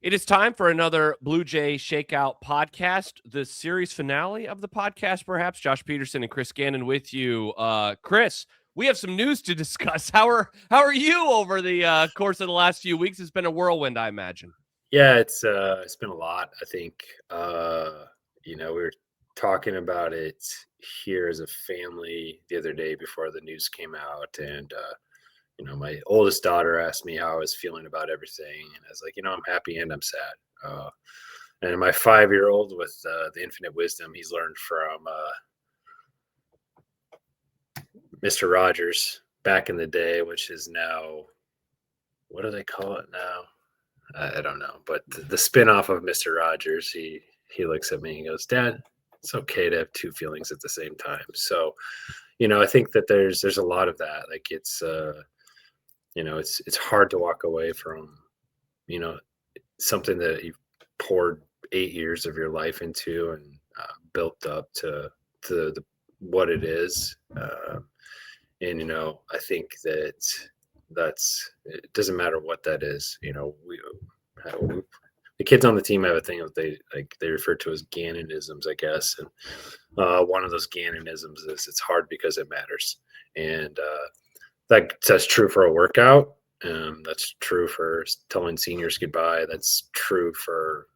It is time for another Bluejay Shakeout podcast, the series finale of the podcast, perhaps. Josh Peterson and Chris Gannon with you. Chris, we have some news to discuss. How are you over the course of the last few weeks? It's been a whirlwind, I imagine. Yeah, it's been a lot. I think we were talking about it here as a family the other day before the news came out, and my oldest daughter asked me how I was feeling about everything, and I was like, I'm happy and I'm sad. And my 5-year-old, with the infinite wisdom he's learned from Mr. Rogers back in the day, which is now, what do they call it now? I don't know, but the spin-off of Mr. Rogers, he looks at me and goes, "Dad, it's okay to have two feelings at the same time." So, I think that there's a lot of that. Like it's hard to walk away from, you know, something that you've poured 8 years of your life into and built up to what it is. And I think it doesn't matter what that is. The kids on the team have a thing that they refer to as Gannonisms, I guess. And one of those Gannonisms is it's hard because it matters. And that's true for a workout. That's true for telling seniors goodbye. That's true for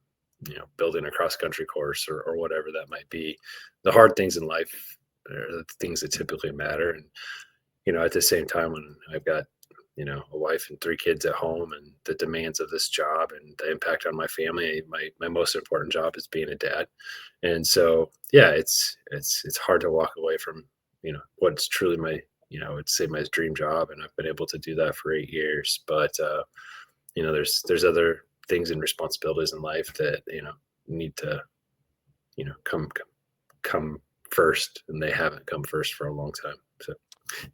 building a cross country course or whatever that might be. The hard things in life are the things that typically matter. And at the same time, when I've got a wife and 3 kids at home, and the demands of this job and the impact on my family, my most important job is being a dad. And so, yeah, it's hard to walk away from, what's truly my, I would say my dream job. And I've been able to do that for 8 years, but, there's other things and responsibilities in life that, need to, come first, and they haven't come first for a long time. So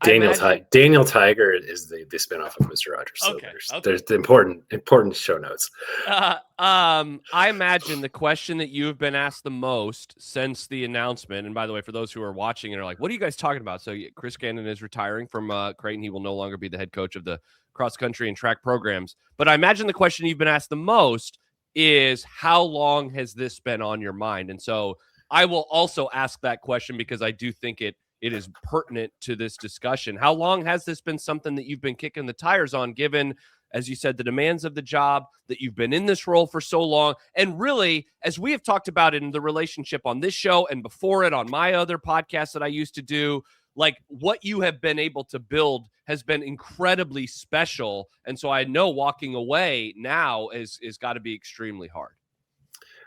Daniel Tiger is the spinoff of Mr. Rogers. So Okay. There's the important show notes. I imagine the question that you have been asked the most since the announcement, and by the way, for those who are watching and are like, what are you guys talking about? So Chris Gannon is retiring from Creighton. He will no longer be the head coach of the cross country and track programs. But I imagine the question you've been asked the most is, how long has this been on your mind? And so I will also ask that question because I do think it is pertinent to this discussion. How long has this been something that you've been kicking the tires on, given, as you said, the demands of the job, that you've been in this role for so long? And really, as we have talked about in the relationship on this show and before it on my other podcast that I used to do, like, what you have been able to build has been incredibly special. And so I know walking away now is got to be extremely hard.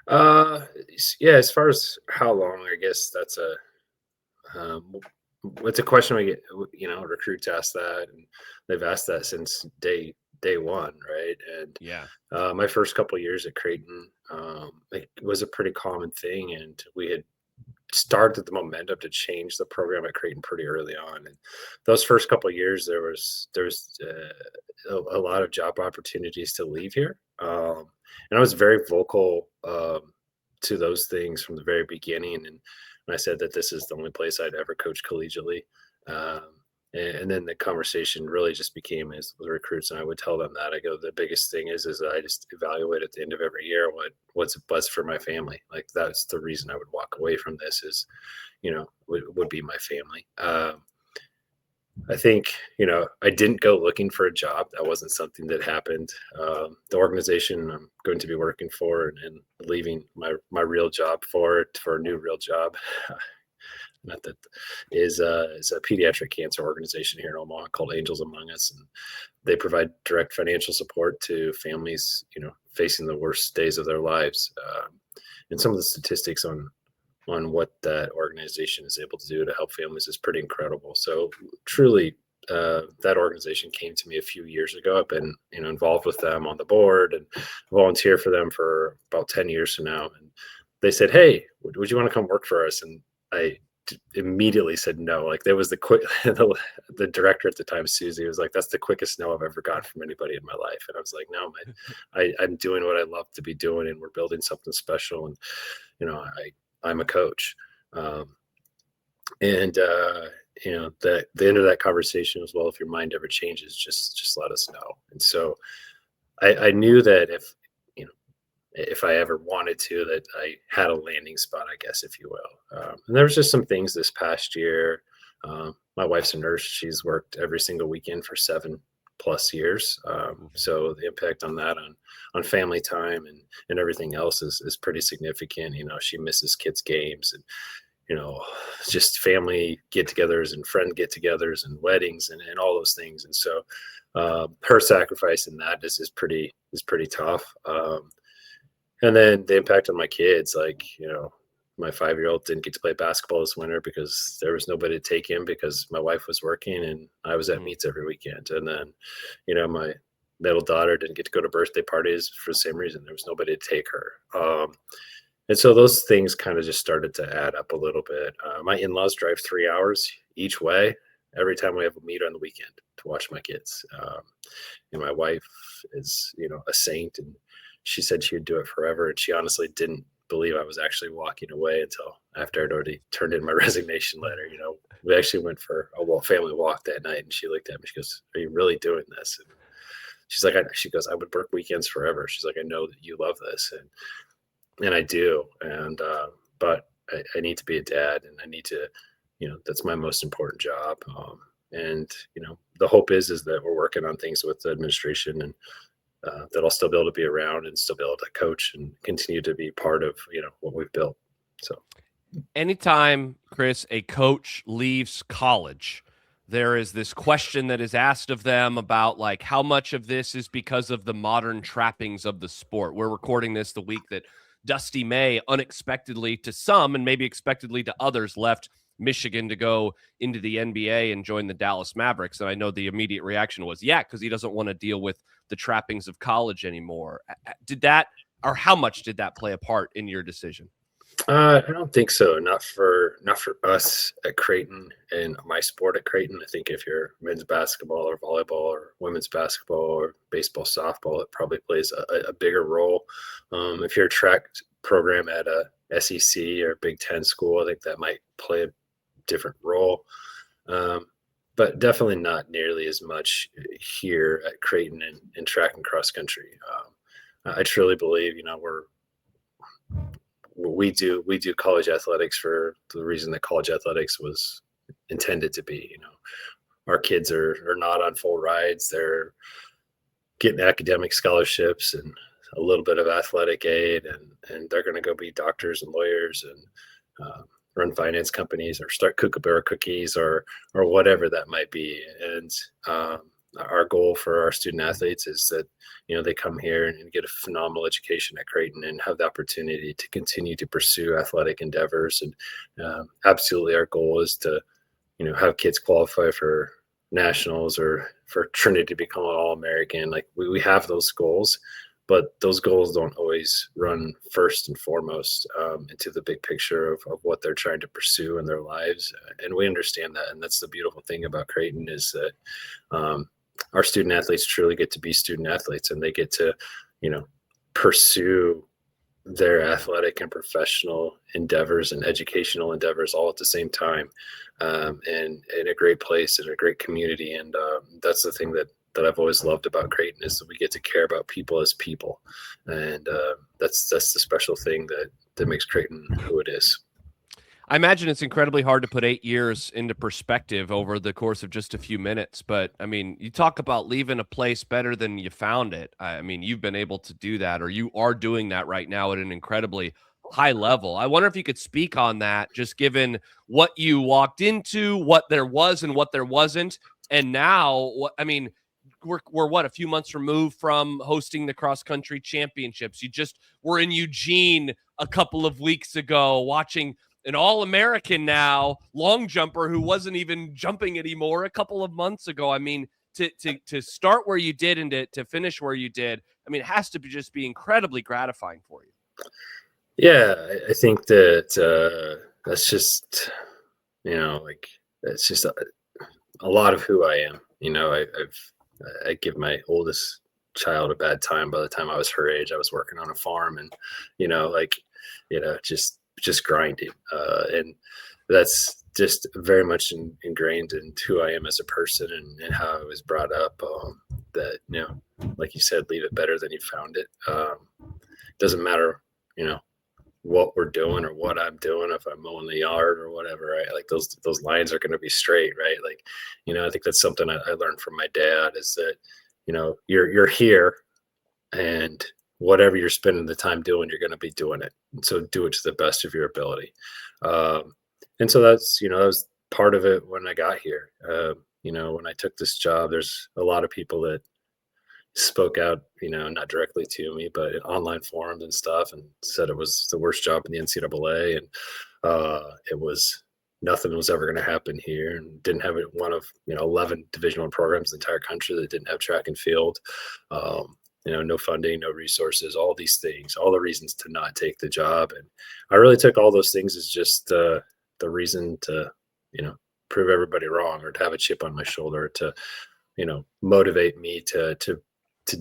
Yeah, as far as how long, I guess that's it's a question we get. Recruits ask that, and they've asked that since day one, right? And yeah, my first couple of years at Creighton, it was a pretty common thing, and we had started the momentum to change the program at Creighton pretty early on. And those first couple of years, there was a lot of job opportunities to leave here, and I was very vocal to those things from the very beginning. And I said that this is the only place I'd ever coach collegiately. And then the conversation really just became as with recruits, and I would tell them that I go, the biggest thing is that I just evaluate at the end of every year what's best for my family. Like, that's the reason I would walk away from this is, would be my family. I think, I didn't go looking for a job. That wasn't something that happened. The organization I'm going to be working for and leaving my real job for a new real job, not that, is a pediatric cancer organization here in Omaha called Angels Among Us. And they provide direct financial support to families, facing the worst days of their lives. And some of the statistics on what that organization is able to do to help families is pretty incredible. So truly, that organization came to me a few years ago. I've been, involved with them on the board and volunteer for them for about 10 years now. And they said, "Hey, would you want to come work for us?" And I immediately said no. Like, there was the director at the time, Susie, was like, "That's the quickest no I've ever gotten from anybody in my life." And I was like, "No, I'm doing what I love to be doing, and we're building something special. And, I'm a coach." And the end of that conversation was, well, if your mind ever changes, just let us know. And so I knew that if if I ever wanted to, that I had a landing spot, I guess, if you will. And there was just some things this past year. My wife's a nurse. She's worked every single weekend for 7+ years. So the impact on that, on family time and everything else is pretty significant. She misses kids' games and, just family get-togethers and friend get-togethers and weddings and all those things. And so her sacrifice in that is pretty tough. And then the impact on my kids, like, my 5-year-old didn't get to play basketball this winter because there was nobody to take him because my wife was working and I was at meets every weekend. And then, my middle daughter didn't get to go to birthday parties for the same reason. There was nobody to take her. And so those things kind of just started to add up a little bit. My in-laws drive 3 hours each way every time we have a meet on the weekend to watch my kids. And my wife is, a saint, and she said she would do it forever. And she honestly didn't believe I was actually walking away until after I'd already turned in my resignation letter. We actually went for a family walk that night, and she looked at me. She goes, "Are you really doing this?" And she's like, she goes, "I would work weekends forever." She's like, "I know that you love this," and I do. And but I need to be a dad, and I need to, that's my most important job. And the hope is that we're working on things with the administration, and that I'll still be able to be around and still be able to coach and continue to be part of what we've built. So anytime, Chris, a coach leaves college, there is this question that is asked of them about, like, how much of this is because of the modern trappings of the sport. We're recording this the week that Dusty May unexpectedly, to some and maybe expectedly to others, left Michigan to go into the NBA and join the Dallas Mavericks. And I know the immediate reaction was, yeah, because he doesn't want to deal with the trappings of college anymore. Did that, or how much did that play a part in your decision? I don't think so. Not for us at Creighton and my sport at Creighton. I think if you're men's basketball or volleyball or women's basketball or baseball, softball, it probably plays a bigger role. If you're a track program at a SEC or Big Ten school, I think that might play a different role. But definitely not nearly as much here at Creighton in track and cross country. I truly believe, we do college athletics for the reason that college athletics was intended to be. Our kids are not on full rides. They're getting academic scholarships and a little bit of athletic aid, and they're going to go be doctors and lawyers and run finance companies or start Kookaburra cookies or whatever that might be. And our goal for our student athletes is that they come here and get a phenomenal education at Creighton and have the opportunity to continue to pursue athletic endeavors. And absolutely, our goal is to have kids qualify for nationals or for Trinity to become an All-American. Like we have those goals, but those goals don't always run first and foremost into the big picture of what they're trying to pursue in their lives. And we understand that. And that's the beautiful thing about Creighton is that our student athletes truly get to be student athletes, and they get to, pursue their athletic and professional endeavors and educational endeavors all at the same time, and in a great place, in a great community. And that's the thing that I've always loved about Creighton is that we get to care about people as people. And that's the special thing that makes Creighton who it is. I imagine it's incredibly hard to put 8 years into perspective over the course of just a few minutes. But I mean, you talk about leaving a place better than you found it. I mean, you've been able to do that, or you are doing that right now at an incredibly high level. I wonder if you could speak on that, just given what you walked into, what there was and what there wasn't. And now, we're what, a few months removed from hosting the cross country championships. You just were in Eugene a couple of weeks ago watching an All-American now long jumper who wasn't even jumping anymore a couple of months ago. I mean, to start where you did and to finish where you did, I mean, it has to just be incredibly gratifying for you. Yeah, I think that that's just, it's just a lot of who I am. I give my oldest child a bad time. By the time I was her age, I was working on a farm and, just grinding. And that's just very much ingrained in who I am as a person and how I was brought up. That, like you said, leave it better than you found it. doesn't matter, what we're doing or what I'm doing, if I'm mowing the yard or whatever, right? Like those lines are going to be straight, right? Like, I think that's something I learned from my dad is that, you're here, and whatever you're spending the time doing, you're going to be doing it. And so do it to the best of your ability. Um, and so that was part of it when I got here. When I took this job, there's a lot of people that spoke out, not directly to me, but in online forums and stuff, and said it was the worst job in the NCAA, and it was nothing was ever going to happen here, and didn't have one of 11 Division I programs in the entire country that didn't have track and field. No funding, no resources, all these things, all the reasons to not take the job, and I really took all those things as just the reason to prove everybody wrong, or to have a chip on my shoulder, to motivate me to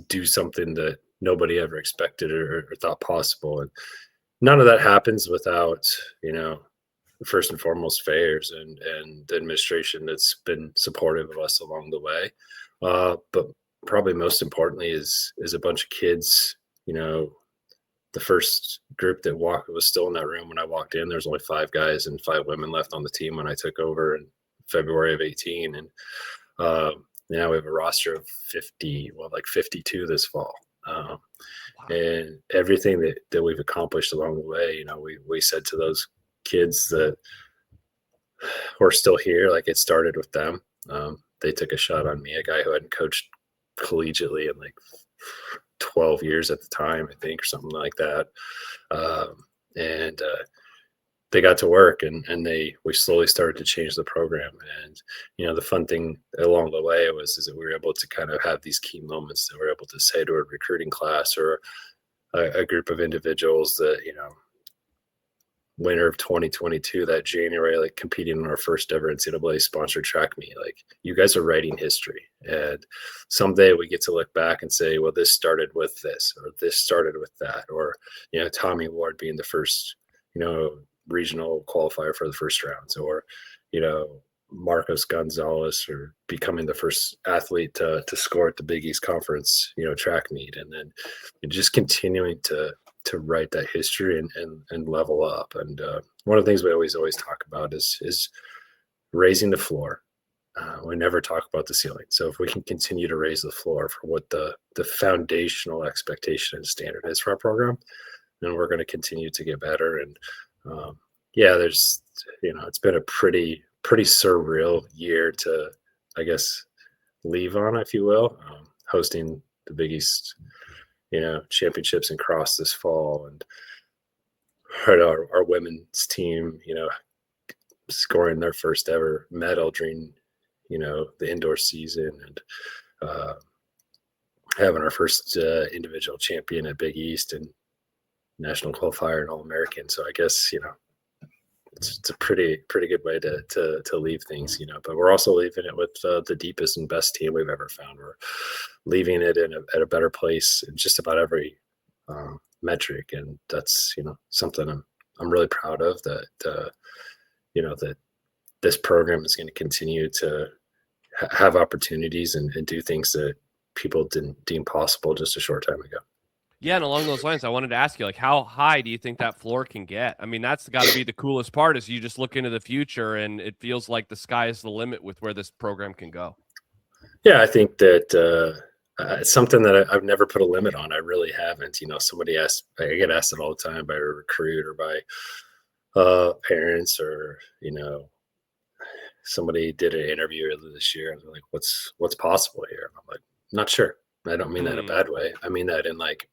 do something that nobody ever expected or thought possible. And none of that happens without, first and foremost, Fairs and the administration that's been supportive of us along the way. But probably most importantly is a bunch of kids. The first group that was still in that room when I walked in. There's only 5 guys and 5 women left on the team when I took over in February of 18. And now we have a roster of 52 this fall. Wow. And everything that we've accomplished along the way, we said to those kids that were still here, like it started with them. They took a shot on me, a guy who hadn't coached collegiately in like 12 years at the time, I think, or something like that. And they got to work, and we slowly started to change the program. And the fun thing along the way is that we were able to kind of have these key moments that we're able to say to a recruiting class or a group of individuals that winter of 2022, that January, like competing in our first ever NCAA sponsored track meet, like, you guys are writing history, and someday we get to look back and say, well, this started with this, or this started with that, or Tommy Ward being the first regional qualifier for the first rounds, or Marcos Gonzalez or becoming the first athlete to score at the Big East Conference track meet, and then just continuing to write that history and level up. And one of the things we always talk about is raising the floor. We never talk about the ceiling. So if we can continue to raise the floor for what the foundational expectation and standard is for our program, then we're going to continue to get better. And there's it's been a pretty surreal year to, I guess, leave on, if you will, hosting the Big East championships in cross this fall, and heard our women's team scoring their first ever medal during the indoor season, and having our first individual champion at Big East and national qualifier and All-American. So I guess it's a pretty good way to leave things, but we're also leaving it with the deepest and best team we've ever found. We're leaving it at a better place in just about every metric, and that's something I'm really proud of, that that this program is going to continue to have opportunities and do things that people didn't deem possible just a short time ago. Yeah, and along those lines, I wanted to ask you, like, how high do you think that floor can get? I mean, that's got to be the coolest part, is you just look into the future and it feels like the sky is the limit with where this program can go. Yeah, I think that it's something that I've never put a limit on. I really haven't. Somebody I get asked it all the time by a recruit or by parents, or somebody did an interview earlier this year and they're like, what's possible here? And I'm like, not sure. I don't mean that in a bad way. I mean that in, like,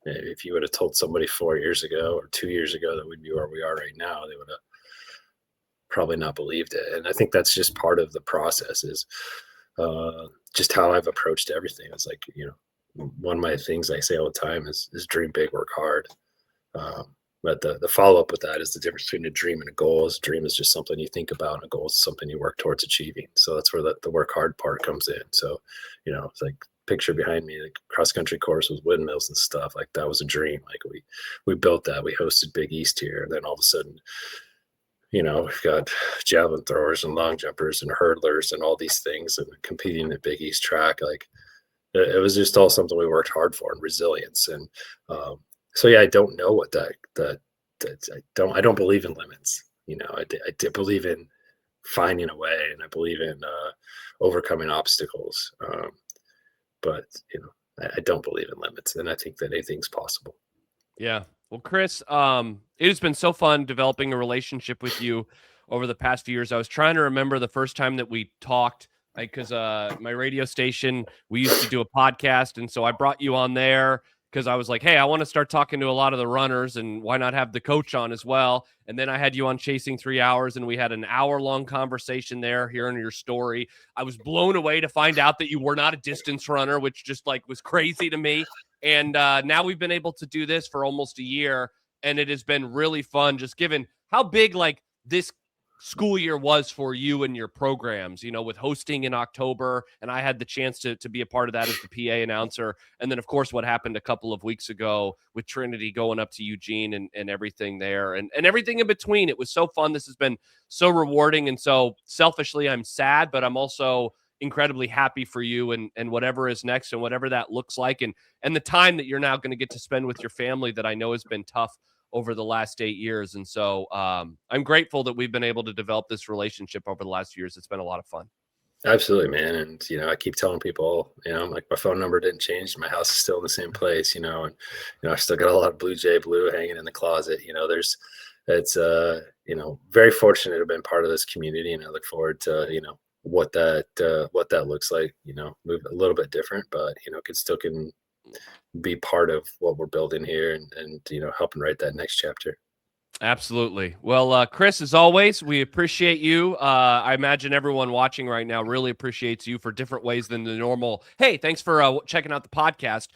if you would have told somebody 4 years ago or 2 years ago that we'd be where we are right now, they would have probably not believed it. And I think that's just part of the process, is just how I've approached everything. It's like, one of my things I say all the time is dream big, work hard. But the follow-up with that is the difference between a dream and a goal. A dream is just something you think about, and a goal is something you work towards achieving. So that's where the work hard part comes in. So, it's like, picture behind me, like cross country course with windmills and stuff, like that was a dream. Like we built that, we hosted Big East here, and then all of a sudden, we've got javelin throwers and long jumpers and hurdlers and all these things, and competing at Big East track. Like it was just all something we worked hard for, and resilience, and So yeah, I don't know what I don't believe in limits. I believe in finding a way, and I believe in overcoming obstacles. But I don't believe in limits, and I think that anything's possible. Yeah. Well, Chris, it has been so fun developing a relationship with you over the past few years. I was trying to remember the first time that we talked, because my radio station, we used to do a podcast, and so I brought you on there because I was like, hey, I want to start talking to a lot of the runners, and why not have the coach on as well? And then I had you on Chasing 3 Hours, and we had an hour-long conversation there, hearing your story. I was blown away to find out that you were not a distance runner, which just like was crazy to me. And now we've been able to do this for almost a year, and it has been really fun, just given how big like this school year was for you and your programs, with hosting in October. And I had the chance to be a part of that as the PA announcer. And then, of course, what happened a couple of weeks ago with Trinity going up to Eugene and everything there, and everything in between. It was so fun. This has been so rewarding. And so selfishly, I'm sad, but I'm also incredibly happy for you and whatever is next and whatever that looks like, and the time that you're now going to get to spend with your family that I know has been tough over the last 8 years. And so I'm grateful that we've been able to develop this relationship over the last few years. It's been a lot of fun. Absolutely, man. And I keep telling people, like my phone number didn't change, my house is still in the same place, and I still got a lot of Bluejay blue hanging in the closet. It's very fortunate to have been part of this community, and I look forward to what that looks like. Move a little bit different, but can be part of what we're building here, and helping write that next chapter. Absolutely. Well, Chris, as always, we appreciate you. I imagine everyone watching right now really appreciates you for different ways than the normal. Hey, thanks for checking out the podcast,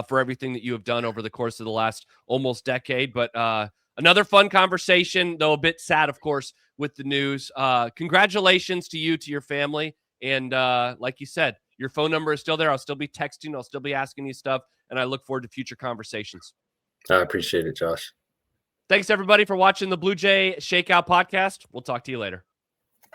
for everything that you have done over the course of the last almost decade. But another fun conversation, though a bit sad, of course, with the news. Congratulations to you, to your family. And like you said, your phone number is still there. I'll still be texting. I'll still be asking you stuff. And I look forward to future conversations. I appreciate it, Josh. Thanks, everybody, for watching the Bluejay Shakeout podcast. We'll talk to you later.